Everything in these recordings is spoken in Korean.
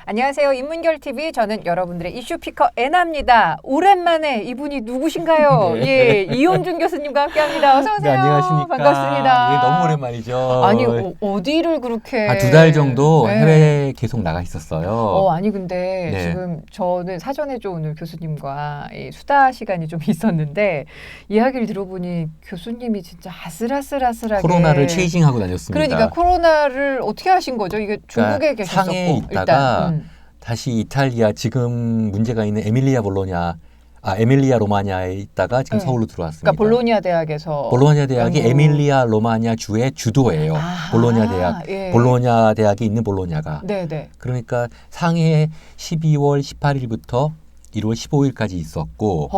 안녕하세요. 인문결TV 저는 여러분들의 이슈피커 애나입니다. 오랜만에 이분이 누구신가요? 네. 예, 이용준 교수님과 함께합니다. 어서 오세요. 네, 안녕하십니까. 반갑습니다. 네, 너무 오랜만이죠. 아니 어디를 그렇게 한 2달 정도 네. 해외에 계속 나가 있었어요. 아니 근데 네. 지금 저는 사전에 좀 오늘 교수님과 이 수다 시간이 좀 있었는데 이야기를 들어보니 교수님이 진짜 아슬아슬하게 코로나를 체이징하고 다녔습니다. 그러니까 코로나를 어떻게 하신 거죠? 이게 중국에 그러니까 계셨었고 상해에 있다가 일단, 다시 이탈리아 지금 문제가 있는 에밀리아 로마냐에 있다가 지금 네. 서울로 들어왔습니다. 그러니까 볼로냐 대학에서 볼로냐 대학이 연구. 에밀리아 로마냐 주의 주도예요. 볼로냐 대학. 예. 볼로냐 대학이 있는 볼로냐가. 네네. 그러니까 상해에 12월 18일부터 1월 15일까지 있었고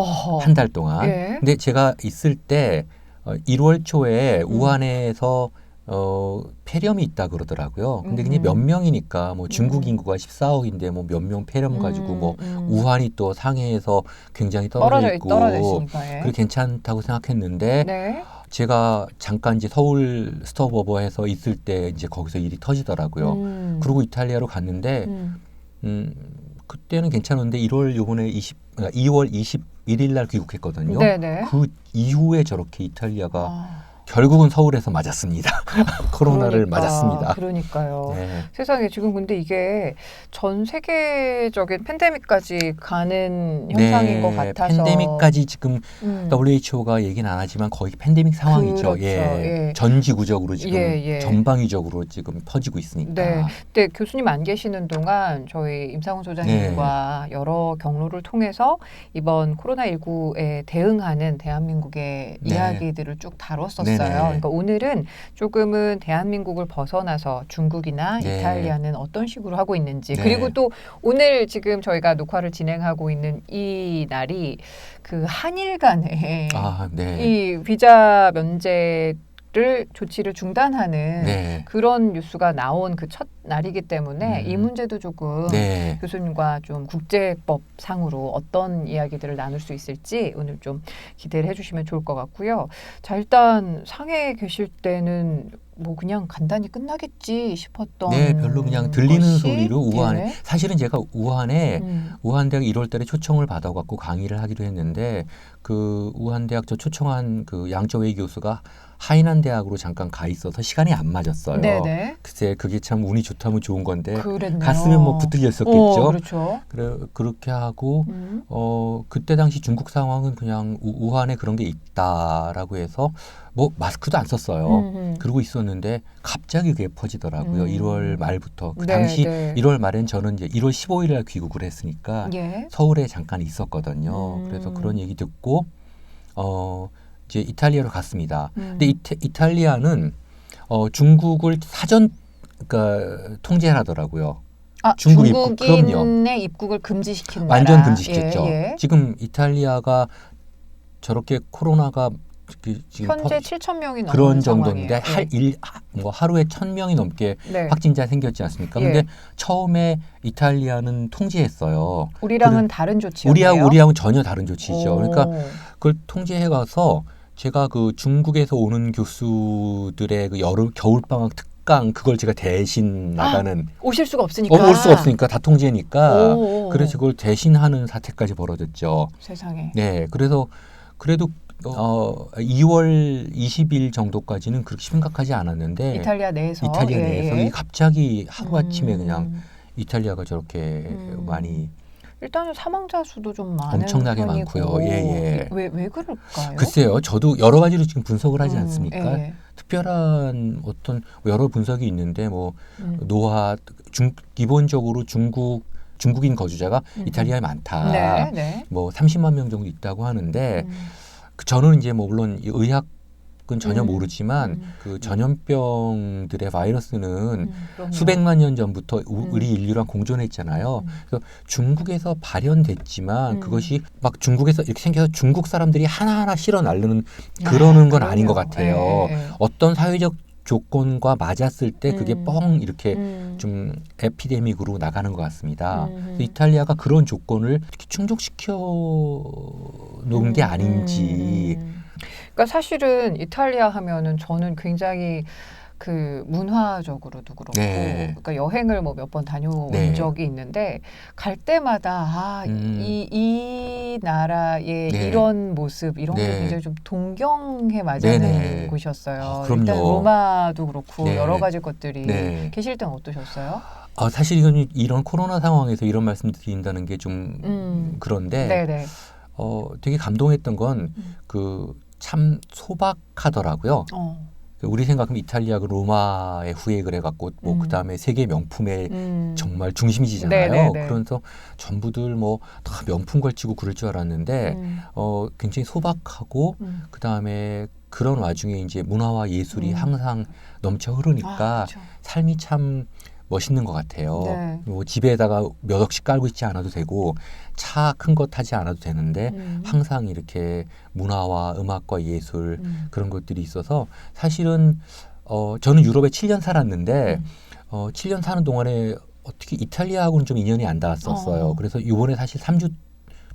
한 달 동안. 예. 근데 제가 있을 때 1월 초에 우한에서 폐렴이 있다 그러더라고요. 근데 그냥 몇 명이니까 뭐 중국 인구가 14억인데 뭐 몇 명 폐렴 가지고 뭐 우한이 또 상해에서 굉장히 떨어져 있고 있으니까. 예. 그래 괜찮다고 생각했는데 네. 제가 잠깐 이제 서울 스톱오버에서 있을 때 이제 거기서 일이 터지더라고요. 그리고 이탈리아로 갔는데 그때는 괜찮은데 2월 21일 날 귀국했거든요. 네네. 그 이후에 저렇게 이탈리아가 결국은 서울에서 맞았습니다. 코로나를 맞았습니다. 그러니까요. 네. 세상에 지금 근데 이게 전 세계적인 팬데믹까지 가는 현상인 것 같아서. 팬데믹까지 지금 WHO가 얘기는 안 하지만 거의 팬데믹 상황이죠. 그렇죠. 예. 전 지구적으로 지금 예. 전방위적으로 지금 퍼지고 있으니까. 네. 근데 교수님 안 계시는 동안 저희 임상훈 소장님과 여러 경로를 통해서 이번 코로나19에 대응하는 대한민국의 이야기들을 쭉 다뤘었어요. 그러니까 오늘은 조금은 대한민국을 벗어나서 중국이나 이탈리아는 어떤 식으로 하고 있는지 그리고 또 오늘 지금 저희가 녹화를 진행하고 있는 이 날이 그 한일 간의 이 비자 면제 조치를 중단하는 그런 뉴스가 나온 그 첫 날이기 때문에 이 문제도 조금 교수님과 좀 국제법 상으로 어떤 이야기들을 나눌 수 있을지 오늘 좀 기대를 해주시면 좋을 것 같고요. 자, 일단 상해에 계실 때는 뭐 그냥 간단히 끝나겠지 싶었던 별로 그냥 들리는 것이? 소리로 우한에 사실은 제가 우한에 우한대학 1월달에 초청을 받아갖고 강의를 하기로 했는데 그 우한대학 저 초청한 그 양저웨이 교수가 하이난 대학으로 잠깐 가 있어서 시간이 안 맞았어요. 글쎄 그게 참 운이 좋다면 좋은 건데 그랬네요. 갔으면 뭐 붙들렸었겠죠. 그렇죠. 그렇게 하고 그때 당시 중국 상황은 그냥 우한에 그런 게 있다라고 해서 뭐 마스크도 안 썼어요. 그러고 있었는데 갑자기 그게 퍼지더라고요. 1월 말부터. 그 당시 1월 말엔 저는 이제 1월 15일 날 귀국을 했으니까 서울에 잠깐 있었거든요. 그래서 그런 얘기 듣고 이제 이탈리아로 갔습니다. 근데 이탈리아는 중국을 그러니까 통제하더라고요. 중국인의 입국을 금지시킨 나라. 완전 금지시켰죠. 지금 이탈리아가 저렇게 코로나가 지금 현재 7,000명이 넘는 그런 정도인데 상황이에요. 하루에 1,000명이 넘게 확진자 생겼지 않습니까? 근데 처음에 이탈리아는 통제했어요. 우리랑은 다른 조치였네요. 우리하고는 전혀 다른 조치죠. 그러니까 그걸 통제해 가서 제가 그 중국에서 오는 교수들의 그 겨울방학 특강 그걸 제가 대신 나가는 오실 수가 없으니까 올 수가 없으니까 다 통제니까 그래서 그걸 대신하는 사태까지 벌어졌죠. 세상에. 네, 그래서 그래도 2월 20일 정도까지는 그렇게 심각하지 않았는데 이탈리아 내에서 이게 갑자기 하루아침에 그냥 이탈리아가 저렇게 많이 일단은 사망자 수도 좀 많은 엄청나게 편이고. 많고요. 왜 그럴까요? 글쎄요. 저도 여러 가지로 지금 분석을 하지 않습니까? 특별한 어떤 여러 분석이 있는데 뭐 기본적으로 중국인 거주자가 이탈리아에 많다. 뭐 30만 명 정도 있다고 하는데 저는 이제 뭐 물론 의학은 전혀 모르지만 그 전염병들의 바이러스는 수백만 년 전부터 우리 인류랑 공존했잖아요. 그래서 중국에서 발현됐지만 그것이 막 중국에서 이렇게 생겨서 중국 사람들이 하나하나 실어 나르는 그러는 건 아닌 것 같아요. 어떤 사회적 조건과 맞았을 때 그게 뻥 이렇게 음. 좀 에피데믹으로 나가는 것 같습니다. 그래서 이탈리아가 그런 조건을 충족시켜 놓은 게 아닌지. 그러니까 사실은 이탈리아 하면은 저는 굉장히 그 문화적으로도 그렇고, 네. 그러니까 여행을 뭐 몇 번 다녀온 네. 적이 있는데 갈 때마다 이 나라의 네. 이런 모습 이런 게 네. 굉장히 좀 동경해 맞는 네네. 곳이었어요. 그럼요. 일단 로마도 그렇고 네. 여러 가지 것들이 네. 계실 때는 어떠셨어요? 사실 이런 코로나 상황에서 이런 말씀 드린다는 게 좀 그런데 네네. 되게 감동했던 건 그 참 소박하더라고요. 우리 생각하면 이탈리아가 로마의 후예를 해갖고 뭐 그다음에 세계 명품의 정말 중심지잖아요. 네네네. 그래서 전부들 뭐 다 명품 걸치고 그럴 줄 알았는데 굉장히 소박하고 그다음에 그런 와중에 이제 문화와 예술이 항상 넘쳐 흐르니까 그렇죠. 삶이 참 멋있는 것 같아요. 네. 뭐 집에다가 몇 억씩 깔고 있지 않아도 되고 차 큰 거 타지 않아도 되는데 항상 이렇게 문화와 음악과 예술 그런 것들이 있어서 사실은 저는 유럽에 7년 살았는데 7년 사는 동안에 어떻게 이탈리아하고는 좀 인연이 안 닿았었어요. 그래서 이번에 사실 3주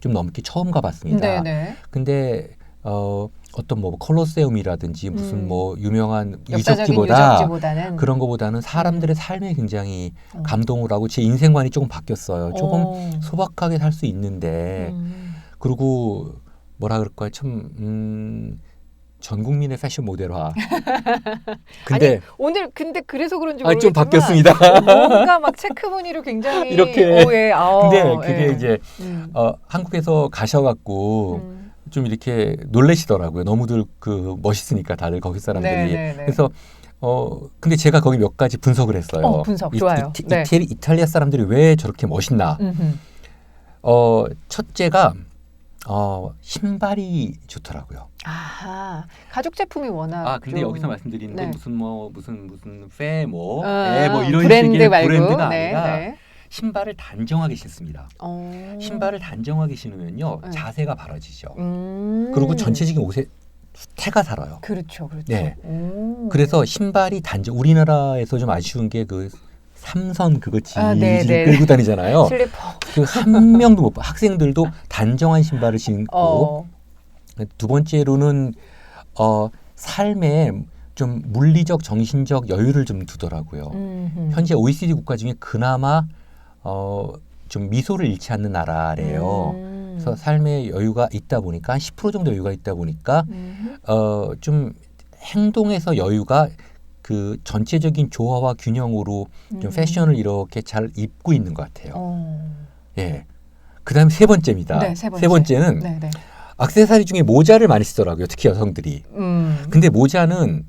좀 넘게 처음 가봤습니다. 네네. 근데 어떤 뭐 콜로세움이라든지 무슨 뭐 유명한 역사적인 유적지보다 유적지보다는 그런 거보다는 사람들의 삶에 굉장히 감동을 하고 제 인생관이 조금 바뀌었어요. 조금 소박하게 살 수 있는데 그리고 뭐라 그럴까요? 참 전 국민의 패션 모델화. 근데 아니, 오늘 근데 그래서 그런지 좀 모르겠지만 바뀌었습니다. 뭔가 막 체크 무늬로 굉장히 이렇게. 근데 그게 예. 이제 한국에서 가셔갖고 좀 이렇게 놀라시더라고요. 너무들 그 멋있으니까 다들 거기 사람들이. 네네네. 그래서 근데 제가 거기 몇 가지 분석을 했어요. 분석 좋아요. 네. 이탈리아 사람들이 왜 저렇게 멋있나? 첫째가 신발이 좋더라고요. 아하, 가죽 제품이 워낙 근데 좀, 여기서 말씀드리는 네. 건 무슨 페 뭐 뭐 이런 브랜드 식의 말고 브랜드가 네, 아니라 네. 신발을 단정하게 신습니다. 신발을 단정하게 신으면요 자세가 바라지죠. 그리고 전체적인 옷에 태가 살아요. 그렇죠, 그렇죠. 네. 그래서 신발이 우리나라에서 좀 아쉬운 게 그 삼선 그거 질질 끌고 다니잖아요. 슬리퍼. 그 한 명도 못 봐. 학생들도 단정한 신발을 신고 두 번째로는 삶에 좀 물리적 정신적 여유를 좀 두더라고요. 현재 OECD 국가 중에 그나마 좀 미소를 잃지 않는 나라래요. 그래서 삶의 여유가 있다 보니까 한 10% 정도 여유가 있다 보니까 좀 행동에서 여유가 그 전체적인 조화와 균형으로 좀 패션을 이렇게 잘 입고 있는 것 같아요. 예. 그다음에 세 번째입니다. 네, 세 번째는 네, 네. 액세서리 중에 모자를 많이 쓰더라고요. 특히 여성들이. 근데 모자는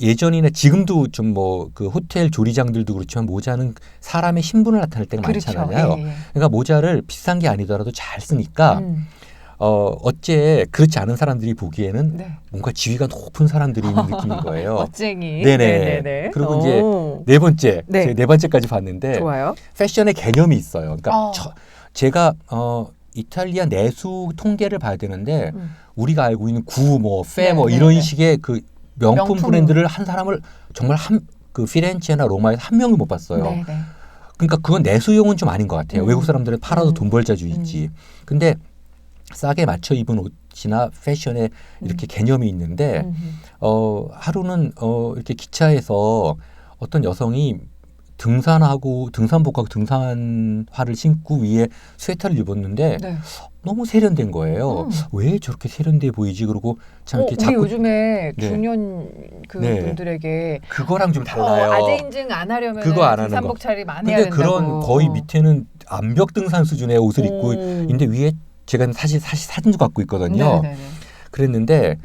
예전이나 지금도 좀 뭐 그 호텔 조리장들도 그렇지만 모자는 사람의 신분을 나타낼 때가 그렇죠. 많잖아요. 예, 예. 그러니까 모자를 비싼 게 아니더라도 잘 쓰니까 어째 그렇지 않은 사람들이 보기에는 네. 뭔가 지위가 높은 사람들이 있는 느낌인 거예요. 멋쟁이. 네네. 네네네. 그리고 이제 네 번째, 네. 제가 네 번째까지 봤는데 좋아요. 패션의 개념이 있어요. 그러니까 제가 이탈리아 내수 통계를 봐야 되는데 우리가 알고 있는 페 뭐 이런 식의 그 명품 브랜드를 한 사람을 정말 그 피렌체나 로마에서 한 명도 못 봤어요. 네네. 그러니까 그건 내수용은 좀 아닌 것 같아요. 외국 사람들은 팔아도 돈 벌자주의지. 근데 싸게 맞춰 입은 옷이나 패션에 이렇게 개념이 있는데 하루는 이렇게 기차에서 어떤 여성이 등산복하고 등산화를 신고 위에 스웨터를 입었는데 네. 너무 세련된 거예요. 왜 저렇게 세련돼 보이지? 그러고 참 이렇게 우리 자꾸 요즘에 네. 중년 그 네. 분들에게 그거랑 좀 달라요. 아재 인증 안 하려면 그거 안 하는 등산복 거. 차림 안 해야 근데 된다고. 그런 거의 밑에는 암벽 등산 수준의 옷을 입고 있는데 위에 제가 사실 사진도 갖고 있거든요. 네네네. 그랬는데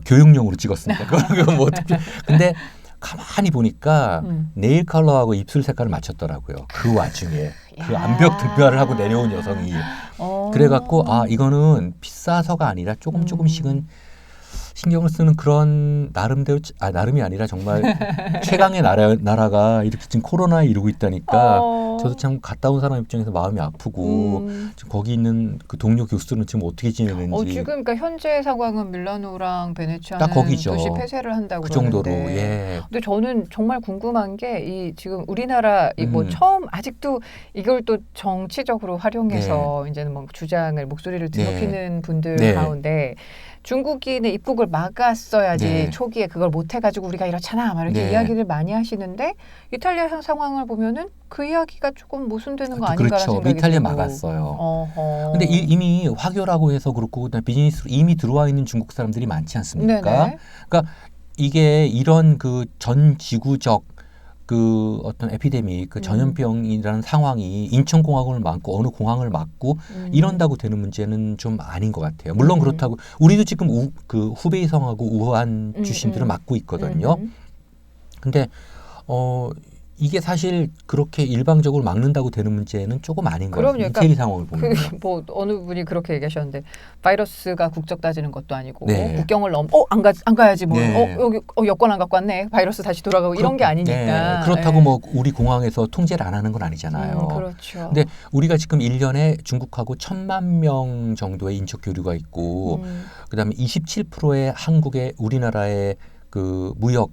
교육용으로 찍었습니다. 그건 뭐 어떻게? 근데 가만히 보니까 네일 컬러하고 입술 색깔을 맞췄더라고요. 그 와중에 그 암벽 등반을 하고 내려온 여성이 그래갖고 이거는 비싸서가 아니라 조금씩은 신경을 쓰는 그런 나름대로 나름이 아니라 정말 최강의 나라가 이렇게 지금 코로나에 이러고 있다니까 저도 참 갔다 온 사람 입장에서 마음이 아프고 지금 거기 있는 그 동료 교수들은 지금 어떻게 지내는지 지금 그러니까 현재 상황은 밀라노랑 베네치아는 딱 거기죠. 도시 폐쇄를 한다고 그 정도로 그러는데. 예. 근데 저는 정말 궁금한 게 이 지금 우리나라 뭐 처음 아직도 이걸 또 정치적으로 활용해서 이제는 뭐 주장을 목소리를 드높이는 분들 가운데 중국인의 입국을 막았어야지 초기에 그걸 못해가지고 우리가 이렇잖아 막 이렇게 이야기를 많이 하시는데 이탈리아 상황을 보면은 그 이야기가 조금 모순되는 거 아닌가라는 그렇죠. 생각이 이탈리아 들고. 막았어요. 근데 이미 화교라고 해서 그렇고 비즈니스로 이미 들어와 있는 중국 사람들이 많지 않습니까? 네네. 그러니까 이게 이런 그 전 지구적 그 어떤 에피데믹, 그 전염병이라는 상황이 인천공항을 막고 어느 공항을 막고 이런다고 되는 문제는 좀 아닌 것 같아요. 물론 그렇다고 우리도 지금 그 후베이성하고 우한 출신들을 막고 있거든요. 근데 이게 사실 그렇게 일방적으로 막는다고 되는 문제는 조금 아닌 것 같아요. 그러니까 세계 상황을 보면. 뭐 어느 분이 그렇게 얘기하셨는데 바이러스가 국적 따지는 것도 아니고 국경을 안 가야지 뭐 여기 여권 안 갖고 왔네 바이러스 다시 돌아가고 이런 게 아니니까. 그렇다고 뭐 우리 공항에서 통제를 안 하는 건 아니잖아요. 그렇죠. 근데 우리가 지금 1년에 중국하고 1,000만 명 정도의 인적 교류가 있고 그다음에 27%의 한국의 우리나라의 그 무역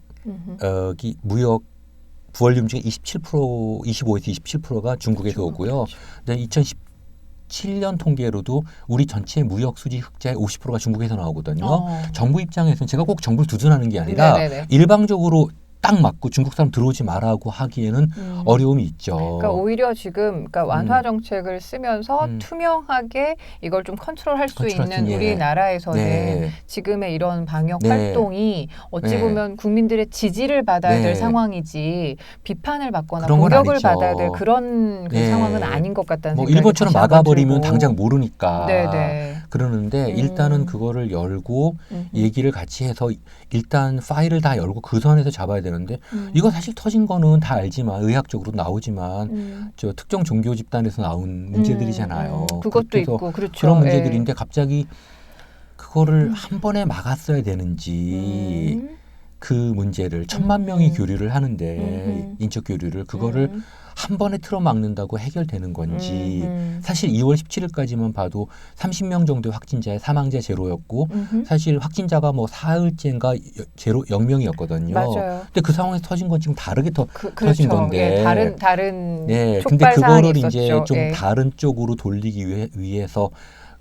부월륨 중에 25에서 27%가 중국에서 오고요. 그다음에 2017년 통계로도 우리 전체 무역 수지 흑자의 50%가 중국에서 나오거든요. 정부 입장에서는 제가 꼭 정부를 두둔하는 게 아니라 일방적으로 딱 맞고 중국 사람 들어오지 말라고 하기에는 어려움이 있죠. 그러니까 오히려 지금 완화 정책을 쓰면서 투명하게 이걸 좀 컨트롤할 수 있는 우리나라에서는 지금의 이런 방역 활동이 어찌 보면 국민들의 지지를 받아야 될 상황이지 비판을 받거나 공격을 받아야 될 그런 그 상황은 아닌 것 같다는 생각이 일본처럼 다시 막아버리면 들고. 당장 모르니까 그러는데 일단은 그거를 열고 얘기를 같이 해서 일단 파일을 다 열고 그 선에서 잡아야 되는데 이거 사실 터진 거는 다 알지만 의학적으로 나오지만 저 특정 종교 집단에서 나온 문제들이잖아요. 그것도 있고 그렇죠. 그런 문제들인데 갑자기 그거를 한 번에 막았어야 되는지 그 문제를 1,000만 명이 교류를 하는데 인적 교류를 그거를 한 번에 틀어막는다고 해결되는 건지 사실 2월 17일까지만 봐도 30명 정도의 확진자의 사망자 제로였고 사실 확진자가 뭐 사흘째인가 제로 0명이었거든요. 맞아요. 근데 그 상황에서 터진 건 지금 다르게 터진 건데. 다른 근데 그거를 있었죠. 이제 좀 다른 쪽으로 돌리기 위해서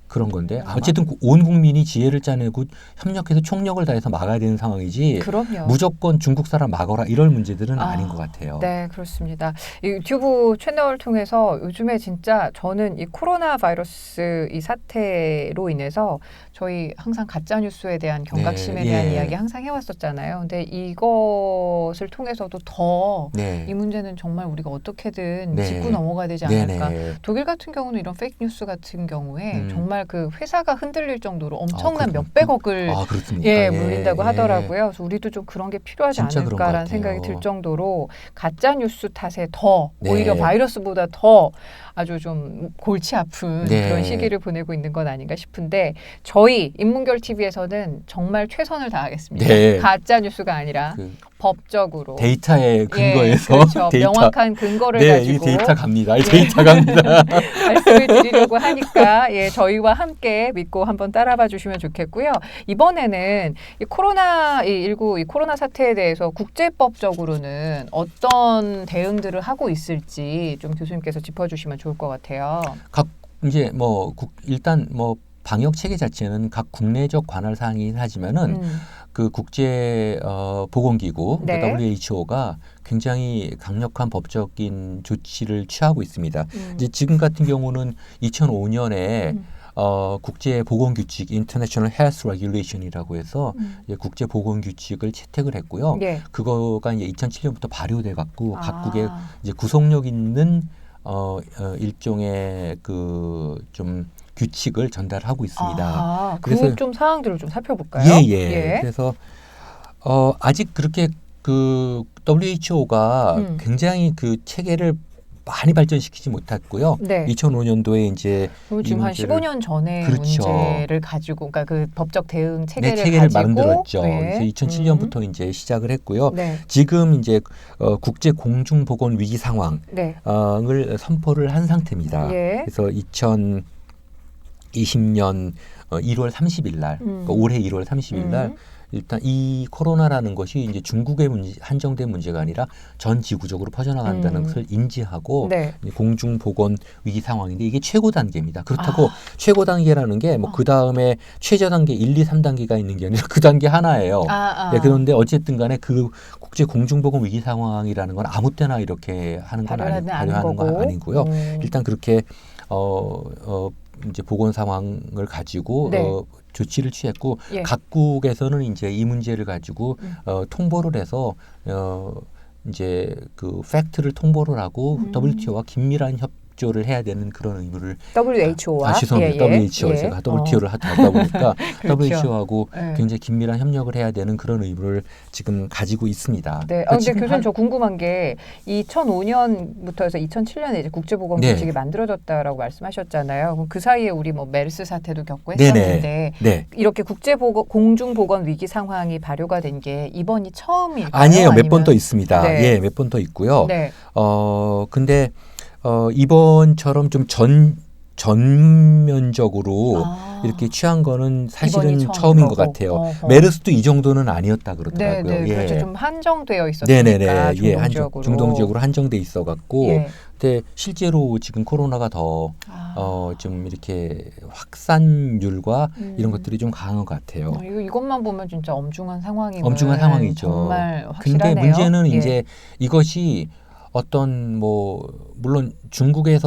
그런 건데 어쨌든 온 국민이 지혜를 짜내고 협력해서 총력을 다해서 막아야 되는 상황이지 그럼요. 무조건 중국 사람 막아라 이럴 문제들은 아닌 것 같아요. 네, 그렇습니다. 이 유튜브 채널을 통해서 요즘에 진짜 저는 이 코로나 바이러스 이 사태로 인해서 저희 항상 가짜 뉴스에 대한 경각심에 대한 이야기 항상 해왔었잖아요. 근데 이것을 통해서도 더 이 문제는 정말 우리가 어떻게든 짚고 넘어가야 되지 않을까. 독일 같은 경우는 이런 페이크 뉴스 같은 경우에 정말 그 회사가 흔들릴 정도로 엄청난 몇백억을 물린다고 하더라고요. 그래서 우리도 좀 그런 게 필요하지 않을까라는 생각이 들 정도로 가짜 뉴스 탓에 더 오히려 바이러스보다 더 아주 좀 골치 아픈 그런 시기를 보내고 있는 건 아닌가 싶은데 저희 인문결 TV에서는 정말 최선을 다하겠습니다. 가짜 뉴스가 아니라 법적으로 데이터에 근거해서 그렇죠. 명확한 근거를 가지고 이 데이터 갑니다. 이 데이터 갑니다. 말씀을 드리려고 하니까 저희와 함께 믿고 한번 따라봐 주시면 좋겠고요. 이번에는 이 코로나19 이 코로나 사태에 대해서 국제법적으로는 어떤 대응들을 하고 있을지 좀 교수님께서 짚어주시면 좋을 것 같아요. 이제 일단 방역 체계 자체는 각 국내적 관할 사항이긴 하지만은 그 국제 보건기구 WHO가 굉장히 강력한 법적인 조치를 취하고 있습니다. 이제 지금 같은 경우는 2005년에 국제 보건 규칙 International Health Regulation이라고 해서 국제 보건 규칙을 채택을 했고요. 그거가 이제 2007년부터 발효돼 갖고 각국의 이제 구속력 있는 일종의 그 좀 규칙을 전달하고 있습니다. 그래서 좀 사항들을 좀 살펴볼까요? 그래서 아직 그렇게 그 WHO가 굉장히 그 체계를 많이 발전시키지 못했고요. 네. 2005년도에 이제 그럼 지금 한 15년 전에 그렇죠. 문제를 가지고, 그러니까 그 법적 대응 체계를 체계를 가지고 만들었죠. 네. 그래서 2007년부터 이제 시작을 했고요. 네. 지금 이제 국제 공중보건 위기 상황을 네. 선포를 한 상태입니다. 예. 그래서 2020년 1월 30일 날, 그러니까 올해 1월 30일 날 일단 이 코로나라는 것이 이제 중국에 한정된 문제가 아니라 전 지구적으로 퍼져나간다는 것을 인지하고 네. 공중보건 위기 상황인데 이게 최고 단계입니다. 그렇다고 최고 단계라는 게 뭐 그 다음에 최저 단계 1, 2, 3단계가 있는 게 아니라 그 단계 하나예요. 네, 그런데 어쨌든 간에 그 국제 공중보건 위기 상황이라는 건 아무 때나 이렇게 하는 건 발효하는 건 아니고요. 일단 그렇게 이제 보건 상황을 가지고 네. 조치를 취했고 예. 각국에서는 이제 이 문제를 가지고 통보를 해서 이제 그 팩트를 통보를 하고 WTO와 긴밀한 협조를 해야 되는 그런 의무를 WHO와 죄송합니다. WHO 제가 WTO를 하다 보니까 그렇죠. WHO하고 굉장히 긴밀한 협력을 해야 되는 그런 의무를 지금 가지고 있습니다. 네. 근데 교수님 저 궁금한 게 2005년부터 해서 2007년에 이제 국제보건규칙이 만들어졌다라고 말씀하셨잖아요. 그럼 그 사이에 우리 뭐 메르스 사태도 겪고 했었는데 네. 이렇게 공중보건 위기 상황이 발효가 된 게 이번이 처음일까요? 아니에요. 몇 번 더 있습니다. 네. 예, 몇 번 더 있고요. 네. 근데 이번처럼 좀 전면적으로 이렇게 취한 거는 사실은 처음인 것 같아요. 메르스도 이 정도는 아니었다 그러더라고요. 네, 예. 그렇죠. 좀 한정되어 있었으니까 중동적으로. 중동적으로 한정돼 있어갖고, 예. 근데 실제로 지금 코로나가 더 좀 이렇게 확산율과 이런 것들이 좀 강한 것 같아요. 이것만 보면 진짜 엄중한 상황이고 엄중한 상황이죠. 정말 확실하네요. 근데 문제는 이제 이것이 어떤 물론 중국에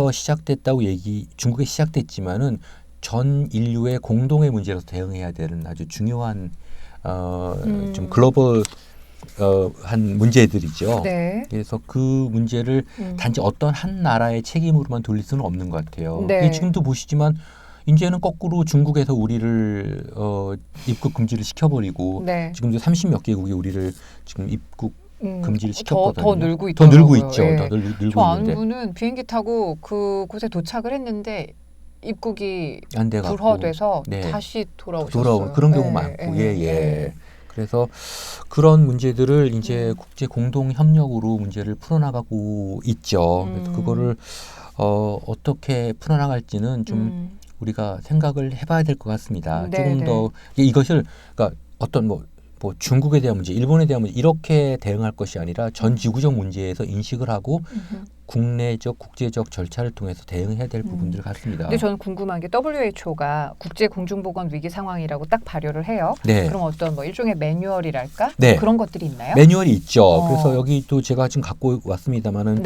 시작됐지만은 전 인류의 공동의 문제로서 대응해야 되는 아주 중요한 좀 글로벌 한 문제들이죠. 네. 그래서 그 문제를 단지 어떤 한 나라의 책임으로만 돌릴 수는 없는 것 같아요. 네. 지금도 보시지만 이제는 거꾸로 중국에서 우리를 입국 금지를 시켜버리고 네. 지금도 30몇 개국이 우리를 지금 입국 금지를 시켰거든요. 더 늘고 있더라고요. 더 늘고 있죠. 예. 더 늘고 저 아는 있는데 분은 비행기 타고 그곳에 도착을 했는데 입국이 안 돼갖고 불허돼서 네. 다시 돌아오셨어요. 그런 경우 많고 그래서 그런 문제들을 이제 국제 공동 협력으로 문제를 풀어나가고 있죠. 그래서 그거를 어떻게 풀어나갈지는 좀 우리가 생각을 해봐야 될 것 같습니다. 조금 더 이것을 그러니까 어떤 뭐 중국에 대한 문제, 일본에 대한 문제 이렇게 대응할 것이 아니라 전 지구적 문제에서 인식을 하고 국내적, 국제적 절차를 통해서 대응해야 될 부분들 같습니다. 근데 저는 궁금한 게 WHO가 국제 공중보건 위기 상황이라고 딱 발효를 해요. 네. 그럼 어떤 일종의 매뉴얼이랄까? 네. 그런 것들이 있나요? 매뉴얼이 있죠. 그래서 여기 또 제가 지금 갖고 왔습니다만은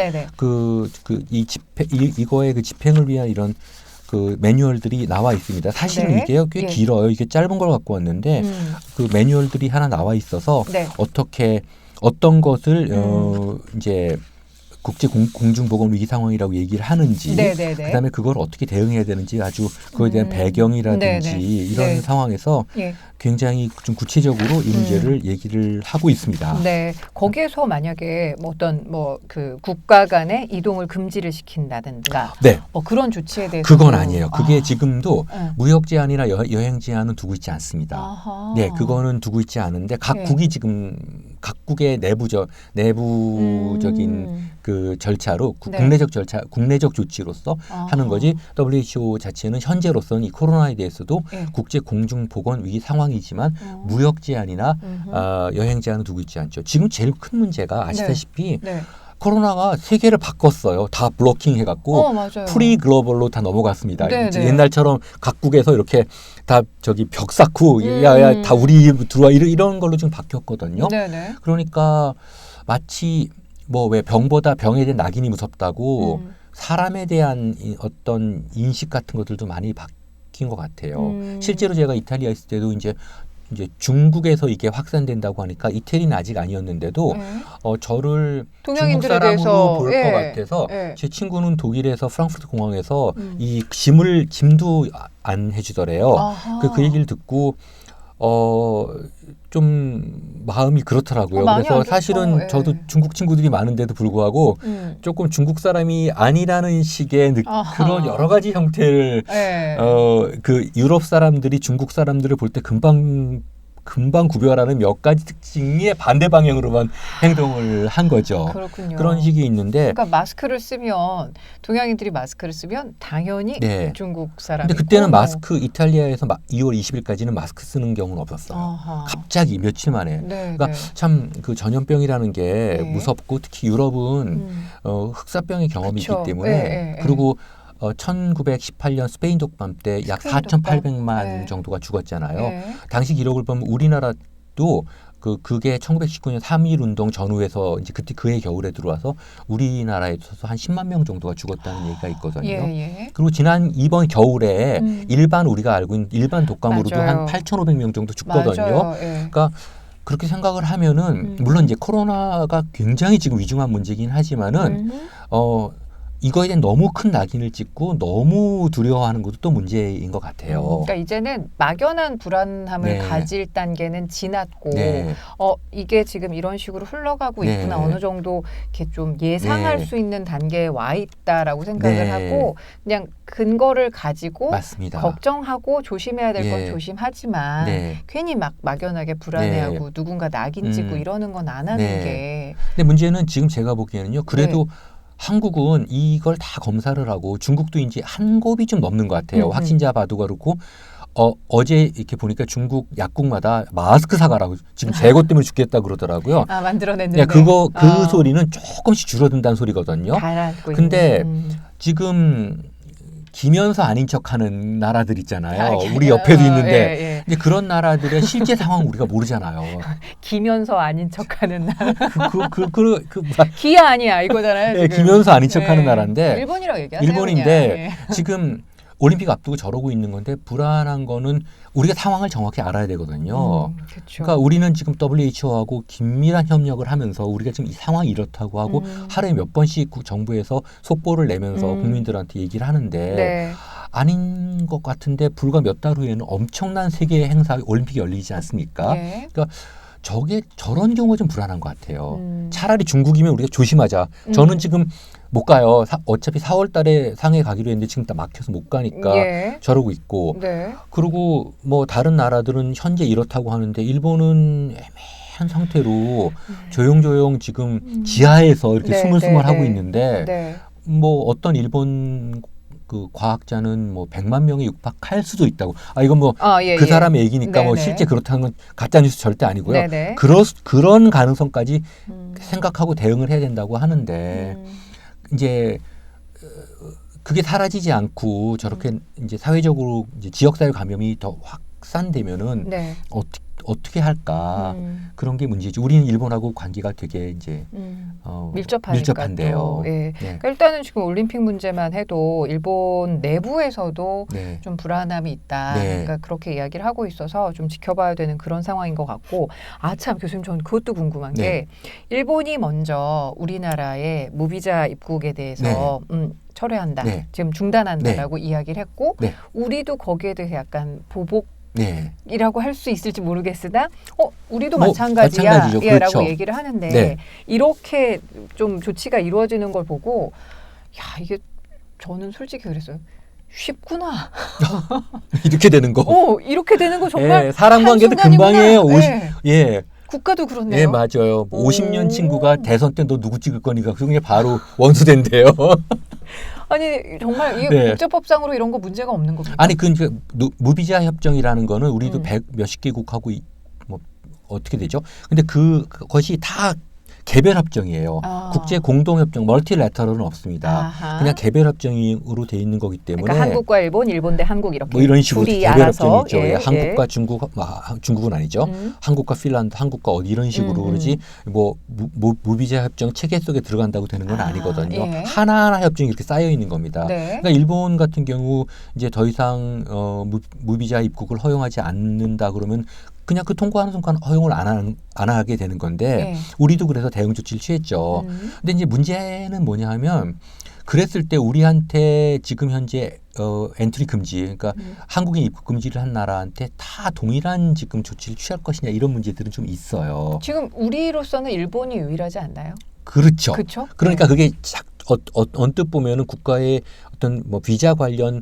이거의 그 집행을 위한 이런 그 매뉴얼들이 나와 있습니다. 사실은 이게 꽤 길어요. 이게 짧은 걸 갖고 왔는데 그 매뉴얼들이 하나 나와 있어서 어떤 것을 이제 국제 공중보건 위기 상황이라고 얘기를 하는지 그다음에 그걸 어떻게 대응해야 되는지 아주 그거에 대한 배경이라든지 이런 상황에서 굉장히 좀 구체적으로 이 문제를 얘기를 하고 있습니다. 네, 거기에서 만약에 그 국가 간의 이동을 금지를 시킨다든가 그런 조치에 대해서 그건 아니에요. 그게 지금도 무역 제한이나 여행 제한은 두고 있지 않습니다. 네, 그거는 두고 있지 않은데 각국이 지금 각국의 내부적인 그 절차로 국내적 조치로서 하는 거지. WHO 자체는 현재로서는 이 코로나에 대해서도 국제 공중 보건 위기 상황이지만 무역 제한이나 여행 제한을 두고 있지 않죠. 지금 제일 큰 문제가 아시다시피 코로나가 세계를 바꿨어요. 다 블로킹 해갖고 프리 글로벌로 다 넘어갔습니다. 옛날처럼 각국에서 이렇게 다 벽 쌓고 야야 다 우리 들어와 이런 걸로 좀 바뀌었거든요. 그러니까 마치 왜 병에 대한 낙인이 무섭다고 사람에 대한 어떤 인식 같은 것들도 많이 바뀐 것 같아요. 실제로 제가 이탈리아 있을 때도 이제 중국에서 이게 확산된다고 하니까 이태리는 아직 아니었는데도 저를 중국 사람으로 볼 것 같아서 제 친구는 독일에서 프랑크푸르트 공항에서 이 짐도 안 해주더래요. 그 얘기를 듣고 좀 마음이 그렇더라고요. 많이 그래서 안 좋죠. 사실은 예. 저도 중국 친구들이 많은데도 불구하고 조금 중국 사람이 아니라는 식의 아하. 그런 여러 가지 형태를 예. 그 유럽 사람들이 중국 사람들을 볼 때 금방 구별하는 몇 가지 특징의 반대 방향으로만 행동을 한 거죠. 그렇군요. 그런 식이 있는데 그러니까 마스크를 쓰면 동양인들이 마스크를 쓰면 당연히 네. 중국 사람이고. 근데 그때는 마스크 이탈리아에서 2월 20일까지는 마스크 쓰는 경우는 없었어요. 아하. 갑자기 며칠 만에. 네, 그러니까 네. 참 그 전염병이라는 게 네. 무섭고 특히 유럽은 흑사병의 경험이 그쵸. 있기 때문에 네, 네, 그리고 1918년 스페인 독감 때 약 스페인 독감? 4,800만 네. 정도가 죽었잖아요. 네. 당시 기록을 보면 우리나라도 그게 1919년 3.1 운동 전후에서 이제 그때 그해 겨울에 들어와서 우리나라에 있어서 한 10만 명 정도가 죽었다는 얘기가 있거든요. 예. 그리고 이번 겨울에 일반 우리가 알고 있는 일반 독감으로도 맞아요. 한 8,500명 정도 죽거든요. 맞아요. 예. 그러니까 그렇게 생각을 하면은 물론 이제 코로나가 굉장히 지금 위중한 문제긴 하지만은 이거에 대한 너무 큰 낙인을 찍고 너무 두려워하는 것도 또 문제인 것 같아요. 그러니까 이제는 막연한 불안함을 네. 가질 단계는 지났고 네. 이게 지금 이런 식으로 흘러가고 네. 있구나. 어느 정도 이렇게 좀 예상할 네. 수 있는 단계에 와 있다라고 생각을 네. 하고 그냥 근거를 가지고 맞습니다. 걱정하고 조심해야 될 건 예. 조심하지만 네. 괜히 막 막연하게 불안해하고 누군가 낙인 찍고 이러는 건 안 하는 네. 게 근데 문제는 지금 제가 보기에는요. 그래도 한국은 이걸 다 검사를 하고 중국도 이제 한 곱이 좀 넘는 것 같아요. 확진자 바도가 그렇고 어제 이렇게 보니까 중국 약국마다 마스크 사가라고 지금 재고 때문에 죽겠다 그러더라고요. 만들어냈는데 그 소리는 조금씩 줄어든다는 소리거든요. 가라앉고 근데 지금 기면서 아닌 척하는 나라들 있잖아요. 우리 옆에도 있는데 근데 그런 나라들의 실제 상황 우리가 모르잖아요. 기면서 아닌 척하는 나라. 기야 아니야 이거잖아요. 네, 기면서 아닌 척하는 나라인데 일본이라고 얘기하세요. 일본인데 지금 올림픽 앞두고 저러고 있는 건데 불안한 거는 우리가 상황을 정확히 알아야 되거든요. 그러니까 우리는 지금 WHO하고 긴밀한 협력을 하면서 우리가 지금 이 상황이 이렇다고 하고 하루에 몇 번씩 정부에서 속보를 내면서 국민들한테 얘기를 하는데 아닌 것 같은데 불과 몇 달 후에는 엄청난 세계 행사 올림픽이 열리지 않습니까? 그러니까 저런 경우가 좀 불안한 것 같아요. 차라리 중국이면 우리가 조심하자. 저는 지금 못 가요. 어차피 4월 달에 상해 가기로 했는데 지금 다 막혀서 못 가니까 저러고 있고. 그리고 뭐 다른 나라들은 현재 이렇다고 하는데 일본은 애매한 상태로 조용조용 지금 지하에서 이렇게 스물스물 하고 있는데 뭐 어떤 일본 그 과학자는 뭐 100만 명에 육박할 수도 있다고. 이건 뭐 그 사람의 얘기니까 뭐 실제 그렇다는 건 가짜 뉴스 절대 아니고요. 그런 가능성까지 생각하고 대응을 해야 된다고 하는데 이제 그게 사라지지 않고 저렇게 이제 사회적으로 이제 지역사회 감염이 더 확산되면은 어떻게 할까 그런 게 문제지. 우리는 일본하고 관계가 되게 이제 밀접한데요. 그러니까 일단은 지금 올림픽 문제만 해도 일본 내부에서도 좀 불안함이 있다. 그러니까 그렇게 이야기를 하고 있어서 좀 지켜봐야 되는 그런 상황인 것 같고 참 교수님 저는 그것도 궁금한 게 일본이 먼저 우리나라의 무비자 입국에 대해서 철회한다. 지금 중단한다라고 이야기를 했고 우리도 거기에 대해서 약간 보복이라고 할 수 있을지 모르겠으나 우리도 마찬가지야 마찬가지죠. 라고 얘기를 하는데 이렇게 좀 조치가 이루어지는 걸 보고 이게 저는 솔직히 그랬어요. 쉽구나. 이렇게 되는 거. 이렇게 되는 거 정말 사람 관계도 금방이에요. 국가도 그렇네요. 네, 맞아요. 50년 친구가 대선 때 너 누구 찍을 거니까 그게 바로 원수된대요. 아니 정말 이게 국제법상으로 이런 거 문제가 없는 겁니까? 아니 그 무비자 협정이라는 거는 우리도 100 몇십 개국하고 뭐 어떻게 되죠? 근데 그것이 다 개별 협정이에요. 국제 공동 협정, 멀티래터럴은 없습니다. 그냥 개별 협정으로 돼 있는 거기 때문에. 그러니까 한국과 일본, 일본 대 한국 이렇게 뭐 이런 식으로 개별 알아서, 협정이죠. 한국과 중국, 중국은 아니죠. 한국과 핀란드, 한국과 어디 이런 식으로 그러지. 뭐 무비자 협정 체계 속에 들어간다고 되는 건 아니거든요. 하나하나 협정이 이렇게 쌓여 있는 겁니다. 그러니까 일본 같은 경우 이제 더 이상 무비자 입국을 허용하지 않는다 그러면. 그냥 그 통과하는 순간 허용을 안 하게 되는 건데 우리도 그래서 대응 조치를 취했죠. 근데 이제 문제는 뭐냐 하면 그랬을 때 우리한테 지금 현재 엔트리 금지, 그러니까 한국인 입국 금지를 한 나라한테 다 동일한 지금 조치를 취할 것이냐 이런 문제들은 좀 있어요. 지금 우리로서는 일본이 유일하지 않나요? 그렇죠. 그렇죠. 그러니까 그게 언뜻 보면은 국가의 어떤 뭐 비자 관련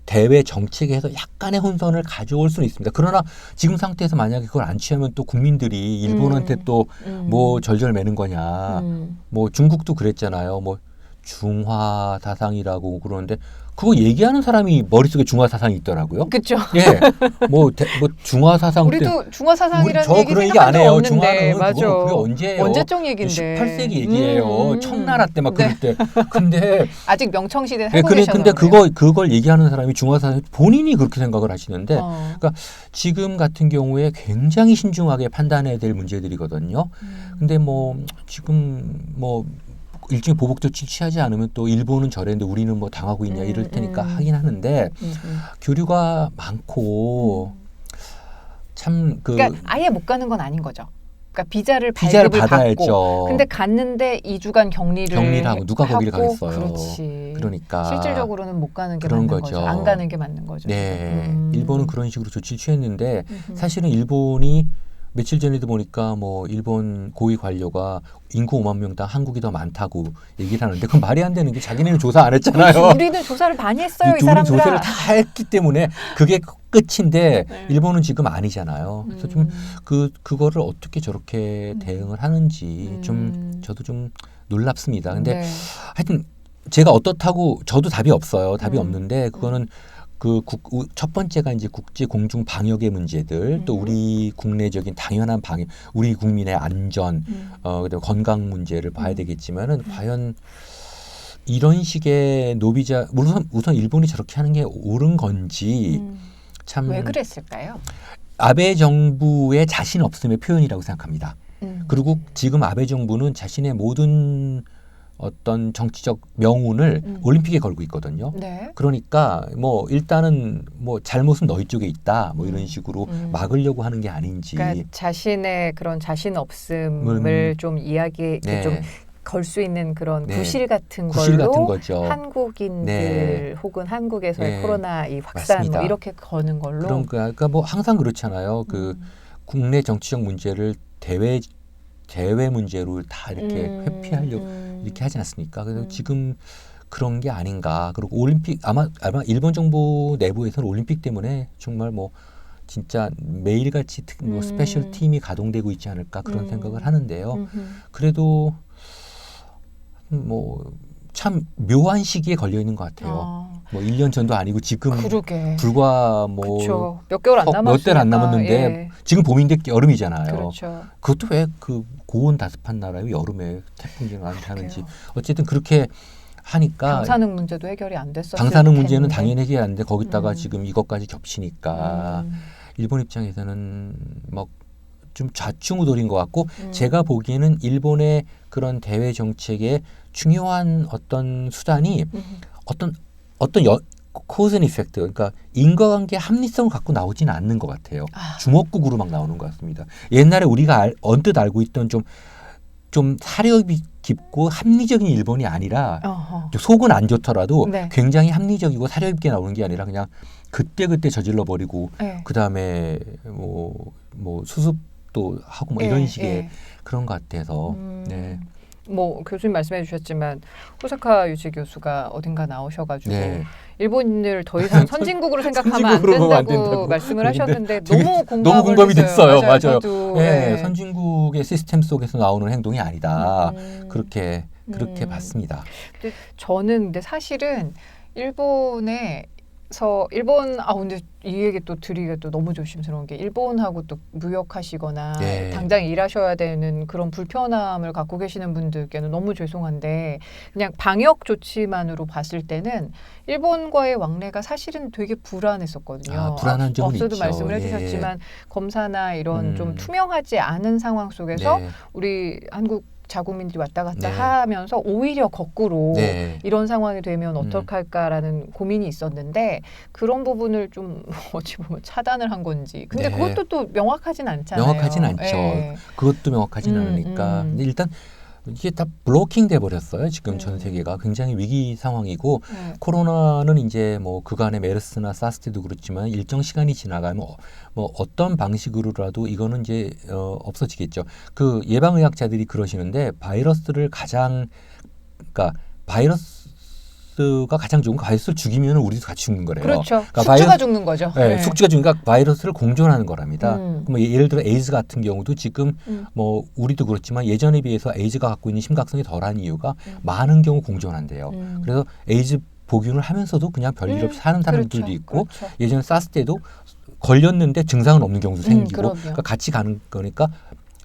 대외 정책에서 약간의 혼선을 가져올 수는 있습니다. 그러나 지금 상태에서 만약에 그걸 안 취하면 또 국민들이 일본한테 또 뭐 절절매는 거냐. 뭐 중국도 그랬잖아요. 뭐 중화 사상이라고 그러는데 그거 얘기하는 사람이 머릿속에 중화 사상이 있더라고요. 그렇죠. 예. 뭐 중화 사상 우리도 중화 사상이라는 저 얘기 그런 얘기 생각한 안 적 해요. 없는데. 중화는 맞아. 그게 언제예요? 언제적 얘기인데. 18세기 얘기예요. 청나라 때 막 그럴 때. 근데 아직 명청 시대 네, 살고 근데 계셨나요? 그걸 얘기하는 사람이 중화 사상 본인이 그렇게 생각을 하시는데 그러니까 지금 같은 경우에 굉장히 신중하게 판단해야 될 문제들이거든요. 근데 뭐 지금 뭐 일종의 보복 조치 취하지 않으면 또 일본은 저랬는데 우리는 뭐 당하고 있냐 이럴 테니까 하긴 하는데 교류가 많고 참 그러니까 아예 못 가는 건 아닌 거죠. 그러니까 비자를 발급을 받아야죠. 받고 근데 갔는데 2주간 격리를 하고 누가 거기를 가겠어요. 그렇지. 그러니까 실질적으로는 못 가는 게 그런 맞는 거죠. 거죠. 안 가는 게 맞는 거죠. 네, 일본은 그런 식으로 조치를 취했는데 사실은 일본이 며칠 전에도 보니까 뭐 일본 고위 관료가 인구 5만 명당 한국이 더 많다고 얘기를 하는데 그건 말이 안 되는 게 자기네는 조사 안 했잖아요. 우리는 조사를 많이 했어요. 이 우리 사람들아. 조사를 다 했기 때문에 그게 끝인데 네. 일본은 지금 아니잖아요. 그래서 좀 그거를 어떻게 저렇게 대응을 하는지 좀 저도 좀 놀랍습니다. 근데 네. 하여튼 제가 어떻다고 저도 답이 없어요. 답이 없는데 그거는 첫 번째가 이제 국제 공중 방역의 문제들, 또 우리 국내적인 당연한 방역, 우리 국민의 안전, 그다음 건강 문제를 봐야 되겠지만은 과연 이런 식의 노비자 우선 일본이 저렇게 하는 게 옳은 건지 참 왜 그랬을까요? 아베 정부의 자신 없음의 표현이라고 생각합니다. 그리고 지금 아베 정부는 자신의 모든 어떤 정치적 명운을 올림픽에 걸고 있거든요. 네. 그러니까 뭐 일단은 뭐 잘못은 너희 쪽에 있다 뭐 이런 식으로 막으려고 하는 게 아닌지. 그러니까 자신의 그런 자신 없음을 좀 이야기 네. 좀 걸 수 있는 그런 네. 구실 같은 구실 걸로 같은 거죠. 한국인들 네. 혹은 한국에서의 네. 코로나 이 확산 맞습니다. 뭐 이렇게 거는 걸로. 그러니까 뭐 항상 그렇잖아요. 그 국내 정치적 문제를 대외 문제로 다 이렇게 회피하려고 이렇게 하지 않습니까? 그래서 지금 그런 게 아닌가. 그리고 올림픽 아마 일본 정부 내부에서는 올림픽 때문에 정말 뭐 진짜 매일같이 뭐 스페셜 팀이 가동되고 있지 않을까 그런 생각을 하는데요. 그래도 뭐 참 묘한 시기에 걸려 있는 것 같아요. 뭐 1년 전도 아니고 지금 그러게. 불과 뭐 그쵸. 몇 개월 안 남았으니까. 몇 달 안 남았는데 예. 지금 봄인데 여름이잖아요. 그렇죠. 그것도 왜 그 고온 다습한 나라에 여름에 태풍이 나타나는지 그러게요. 어쨌든 그렇게 하니까 방사능 문제도 해결이 안 됐었을 방사능 문제는 텐데. 당연히 해결이 안 되는데 거기다가 지금 이것까지 겹치니까 일본 입장에서는 뭐 좀 좌충우돌인 것 같고 제가 보기에는 일본의 그런 대외 정책의 중요한 어떤 수단이 어떤 코즈 앤 이펙트 그러니까 인과관계 합리성을 갖고 나오지는 않는 것 같아요. 주먹국으로 막 나오는 것 같습니다. 옛날에 우리가 언뜻 알고 있던 좀 사려이 깊고 합리적인 일본이 아니라 속은 안 좋더라도 네. 굉장히 합리적이고 사려 있게 나오는 게 아니라 그냥 그때 저질러 버리고 네. 그다음에 뭐 수습도 하고 뭐 이런 식의 그런 것 같아서 네. 뭐 교수님 말씀해 주셨지만 호사카 유지 교수가 어딘가 나오셔가지고 네. 일본을 더 이상 선진국으로 생각하면 안 선진국으로 안 된다고 된다고 말씀을 하셨는데 되게 너무 공감이 됐어요. 맞아요. 저도, 네, 네. 선진국의 시스템 속에서 나오는 행동이 아니다. 그렇게 봤습니다. 근데 저는 근데 사실은 일본 근데 이 얘기 또 드리기가 또 너무 조심스러운 게 일본하고 또 무역하시거나 네. 당장 일하셔야 되는 그런 불편함을 갖고 계시는 분들께는 너무 죄송한데 그냥 방역 조치만으로 봤을 때는 일본과의 왕래가 사실은 되게 불안했었거든요. 불안한 점은 앞서도 있죠. 말씀을 예. 해주셨지만 검사나 이런 좀 투명하지 않은 상황 속에서 네. 우리 한국 자국민들이 왔다 갔다 네. 하면서 오히려 거꾸로 네. 이런 상황이 되면 어떡할까라는 고민이 있었는데 그런 부분을 좀 어찌 보면 차단을 한 건지 근데 네. 그것도 또 명확하진 않잖아요. 명확하진 않죠. 예. 그것도 명확하진 않으니까. 근데 일단 이게 다 블로킹 돼 버렸어요. 지금 네. 전 세계가 굉장히 위기 상황이고 네. 코로나는 이제 뭐 그간의 메르스나 사스 때도 그렇지만 일정 시간이 지나가면 뭐 어떤 방식으로라도 이거는 이제 없어지겠죠. 그 예방의학자들이 그러시는데 바이러스를 그러니까 바이러스가 가장 좋은 거 바이러스를 죽이면 우리도 같이 죽는 거래요. 그렇죠. 그러니까 숙주가 죽는 거죠. 네, 숙주가 죽으니까 바이러스를 공존하는 거랍니다. 뭐 예를 들어 에이즈 같은 경우도 지금 뭐 우리도 그렇지만 예전에 비해서 에이즈가 갖고 있는 심각성이 덜한 이유가 많은 경우 공존한대요. 그래서 에이즈 복용을 하면서도 그냥 별일 없이 사는 사람들도 그렇죠. 있고 그렇죠. 예전에 사스 때도 걸렸는데 증상은 없는 경우도 생기고 그럼요. 그러니까 같이 가는 거니까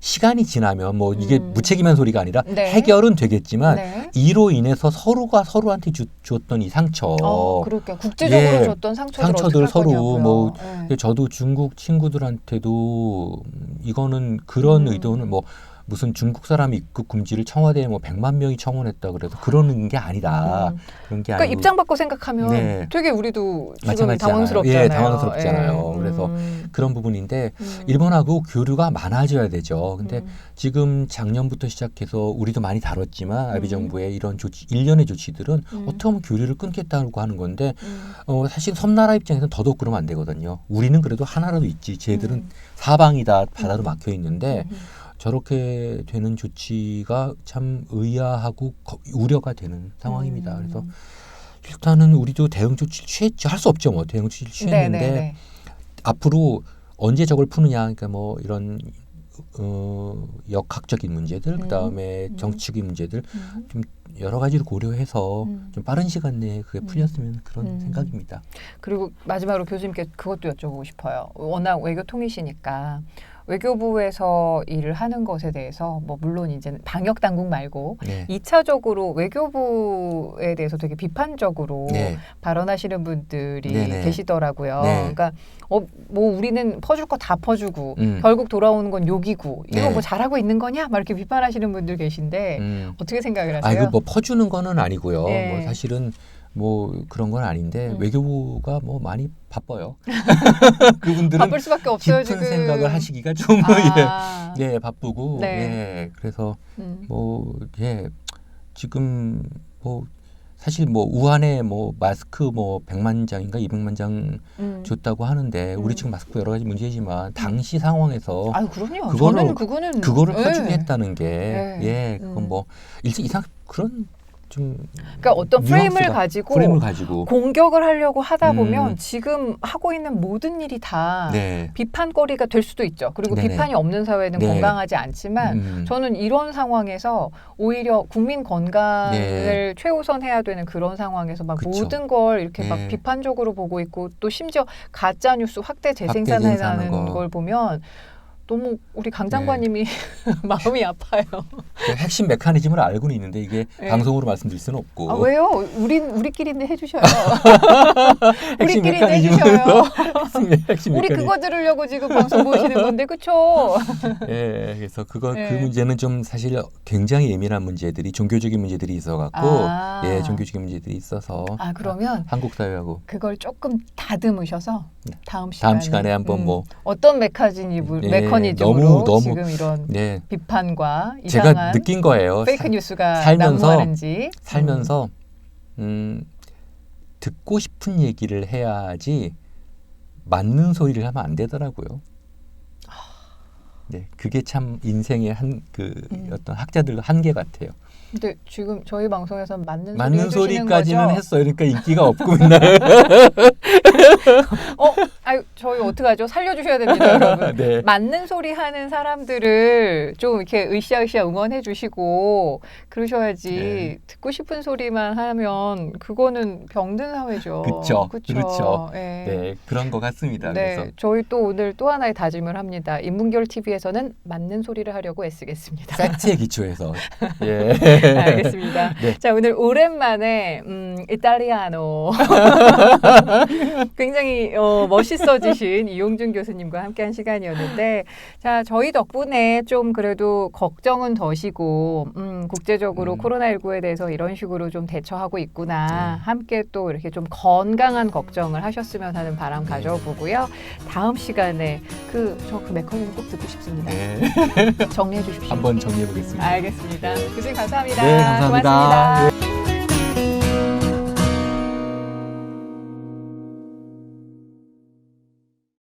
시간이 지나면 뭐 이게 무책임한 소리가 아니라 네. 해결은 되겠지만 네. 이로 인해서 서로가 서로한테 주었던 이 상처 그렇게 국제적으로 예, 줬던 상처들 상처들 어떡할 서로 거냐고요. 뭐 네. 저도 중국 친구들한테도 이거는 그런 의도는 뭐 무슨 중국 사람이 입국 금지를 청와대에 뭐 100만 명이 청원했다 그래서 그러는 게 아니다. 그런 게 그러니까 아니고 입장 바꿔 생각하면 네. 되게 우리도 지금 마찬가지잖아요. 당황스럽잖아요. 예, 당황스럽잖아요. 예. 그래서 그런 부분인데 일본하고 교류가 많아져야 되죠. 근데 지금 작년부터 시작해서 우리도 많이 다뤘지만 아베 정부의 이런 조치, 일련의 조치들은 어떻게 보면 교류를 끊겠다고 하는 건데 사실 섬나라 입장에서는 더더욱 그러면 안 되거든요. 우리는 그래도 하나라도 있지. 쟤들은 사방이다 바다로 막혀 있는데 저렇게 되는 조치가 참 의아하고 우려가 되는 상황입니다. 그래서 일단은 우리도 대응 조치를 취했죠. 할 수 없죠. 뭐 대응 조치를 취했는데 네네네. 앞으로 언제 저걸 푸느냐. 그러니까 뭐 이런 역학적인 문제들, 그다음에 정치적인 문제들 좀 여러 가지를 고려해서 좀 빠른 시간 내에 그게 풀렸으면 그런 생각입니다. 그리고 마지막으로 교수님께 그것도 여쭤보고 싶어요. 워낙 외교통이시니까 외교부에서 일을 하는 것에 대해서 뭐 물론 이제 방역 당국 말고 네. 2차적으로 외교부에 대해서 되게 비판적으로 네. 발언하시는 분들이 네네. 계시더라고요. 네. 그러니까 뭐 우리는 퍼줄 거 다 퍼주고 결국 돌아오는 건 욕이고 이거 네. 뭐 잘하고 있는 거냐 막 이렇게 비판하시는 분들 계신데 어떻게 생각을 하세요? 이거 뭐 퍼주는 거는 아니고요. 네. 뭐 사실은 뭐 그런 건 아닌데 외교부가 뭐 많이 바빠요. 그분들은 바쁠 수밖에 없어요 깊은 지금. 생각을 하시기가 좀 예, 바쁘고 네. 예, 그래서 뭐 예, 지금 뭐 사실 뭐 우한에 뭐 마스크 뭐 100만 장인가 200만 장 줬다고 하는데 우리 지금 마스크 여러 가지 문제지만 당시 상황에서 그럼요. 그거를 그거는 퍼주게 예. 했다는 게 네. 예, 그건 뭐 일찍 이상 그런 좀 그러니까 어떤 프레임을 프레임을 가지고 가지고 공격을 하려고 하다 보면 지금 하고 있는 모든 일이 다 네. 비판거리가 될 수도 있죠. 그리고 네네. 비판이 없는 사회는 네. 건강하지 않지만 저는 이런 상황에서 오히려 국민 건강을 네. 최우선해야 되는 그런 상황에서 막 그쵸. 모든 걸 이렇게 네. 막 비판적으로 보고 있고 또 심지어 가짜 뉴스 확대 재생산하는 재생산하는 걸 보면 너무 우리 강 장관님이 마음이 아파요. 그 핵심 메커니즘을 알고는 있는데 이게 네. 방송으로 말씀드릴 수는 없고. 왜요? 우리끼리인데 해주셔요. 핵심 우리끼리인데 메커니즘에서 해주셔요. 핵심 우리 메커니즘. 그거 들으려고 지금 방송 보시는 건데 그쵸? 예, 그래서 그 네. 문제는 좀 사실 굉장히 예민한 문제들이 종교적인 문제들이 있어갖고 예, 종교적인 문제들이 있어서 그러면 한국 사회하고 그걸 조금 다듬으셔서 다음 시간에 한번 뭐 어떤 메커니즘으로 너무 지금 이런 비판과 제가 이상한 느낀 거예요. 페이크 뉴스가 살면서 난무하는지 듣고 싶은 얘기를 해야지 맞는 소리를 하면 안 되더라고요. 네, 그게 참 인생의 어떤 학자들 한계 같아요. 근데 지금 저희 방송에서 맞는 소리까지는 거죠? 했어요. 그러니까 인기가 없고 맨날. 저희 어떡하죠? 살려주셔야 됩니다, 여러분. 네. 맞는 소리 하는 사람들을 좀 이렇게 으쌰으쌰 응원해 주시고 그러셔야지 네. 듣고 싶은 소리만 하면 그거는 병든 사회죠. 그렇죠. 네. 네, 그런 것 같습니다. 네, 그래서 저희 또 오늘 또 하나의 다짐을 합니다. 인문결 TV에서는 맞는 소리를 하려고 애쓰겠습니다. 팩트에 기초해서. 예. 알겠습니다. 네. 자, 오늘 오랜만에 이탈리아노 굉장히 멋있어지신 이용준 교수님과 함께한 시간이었는데, 자, 저희 덕분에 좀 그래도 걱정은 더시고 국제적으로 코로나19에 대해서 이런 식으로 좀 대처하고 있구나. 함께 또 이렇게 좀 건강한 걱정을 하셨으면 하는 바람 가져보고요. 다음 시간에 그 메커니즘 꼭 듣고 싶습니다. 알겠습니다. 네. 정리해 주십시오. 한번 정리해 보겠습니다. 알겠습니다. 교수님 감사합니다. 네, 감사합니다. 고맙습니다. 네.